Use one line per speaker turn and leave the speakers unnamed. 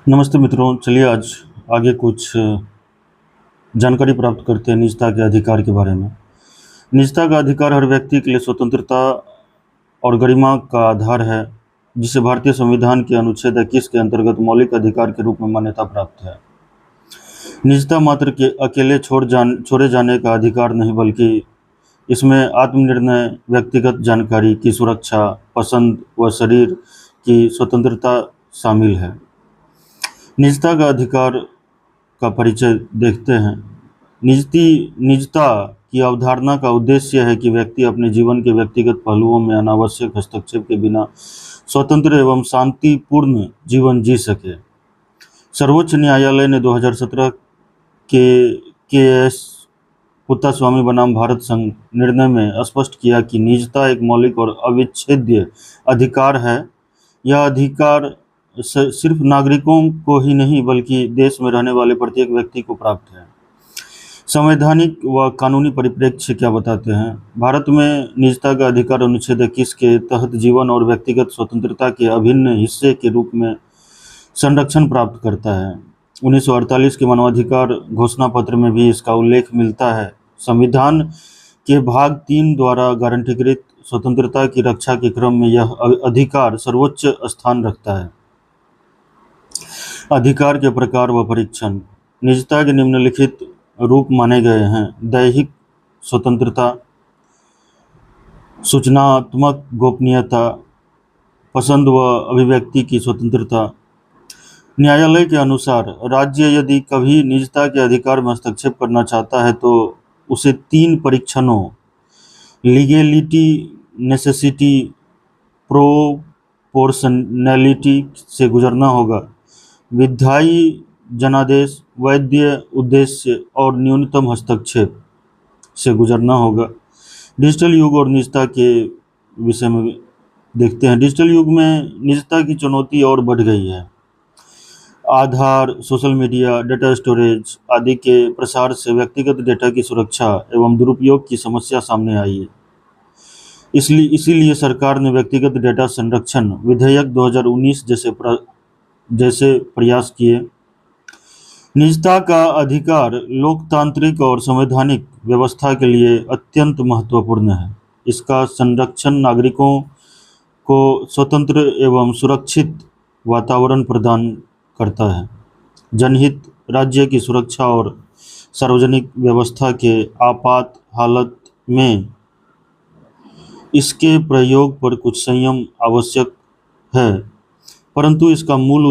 नमस्ते मित्रों, चलिए आज आगे कुछ जानकारी प्राप्त करते हैं निजता के अधिकार के बारे में। निजता का अधिकार हर व्यक्ति के लिए स्वतंत्रता और गरिमा का आधार है, जिसे भारतीय संविधान के अनुच्छेद 21 के अंतर्गत मौलिक अधिकार के रूप में मान्यता प्राप्त है। निजता मात्र के अकेले छोड़े जाने का अधिकार नहीं, बल्कि इसमें आत्मनिर्णय, व्यक्तिगत जानकारी की सुरक्षा, पसंद व शरीर की स्वतंत्रता शामिल है। निजता का अधिकार का परिचय देखते हैं। निजता की अवधारणा का उद्देश्य है कि व्यक्ति अपने जीवन के व्यक्तिगत पहलुओं में अनावश्यक हस्तक्षेप के बिना स्वतंत्र एवं शांतिपूर्ण जीवन जी सके। सर्वोच्च न्यायालय ने 2017 के एस पुत्तास्वामी बनाम भारत संघ निर्णय में स्पष्ट किया कि निजता एक मौलिक और अविच्छेद्य अधिकार है। यह अधिकार सिर्फ नागरिकों को ही नहीं, बल्कि देश में रहने वाले प्रत्येक व्यक्ति को प्राप्त है। संवैधानिक व कानूनी परिप्रेक्ष्य क्या बताते हैं? भारत में निजता का अधिकार अनुच्छेद 21 के तहत जीवन और व्यक्तिगत स्वतंत्रता के अभिन्न हिस्से के रूप में संरक्षण प्राप्त करता है। 1948 के मानवाधिकार घोषणा पत्र में भी इसका उल्लेख मिलता है। संविधान के भाग 3 द्वारा गारंटीकृत स्वतंत्रता की रक्षा के क्रम में यह अधिकार सर्वोच्च स्थान रखता है। अधिकार के प्रकार व परीक्षण। निजता के निम्नलिखित रूप माने गए हैं: दैहिक स्वतंत्रता, सूचनात्मक गोपनीयता, पसंद व अभिव्यक्ति की स्वतंत्रता। न्यायालय के अनुसार राज्य यदि कभी निजता के अधिकार में हस्तक्षेप करना चाहता है तो उसे 3 परीक्षणों लीगैलिटी, नेसेसिटी, प्रोपोर्शनैलिटी से गुजरना होगा। विधायी जनादेश, वैध उद्देश्य और न्यूनतम हस्तक्षेप से गुजरना होगा। डिजिटल युग और निजता के विषय में देखते हैं। डिजिटल युग में निजता की चुनौती और बढ़ गई है। आधार, सोशल मीडिया, डेटा स्टोरेज आदि के प्रसार से व्यक्तिगत डेटा की सुरक्षा एवं दुरुपयोग की समस्या सामने आई है। इसीलिए सरकार ने व्यक्तिगत डेटा संरक्षण विधेयक 2019 जैसे प्रयास किए। निजता का अधिकार लोकतांत्रिक और संवैधानिक व्यवस्था के लिए अत्यंत महत्वपूर्ण है। इसका संरक्षण नागरिकों को स्वतंत्र एवं सुरक्षित वातावरण प्रदान करता है। जनहित, राज्य की सुरक्षा और सार्वजनिक व्यवस्था के आपात हालत में इसके प्रयोग पर कुछ संयम आवश्यक है, परंतु इसका मूल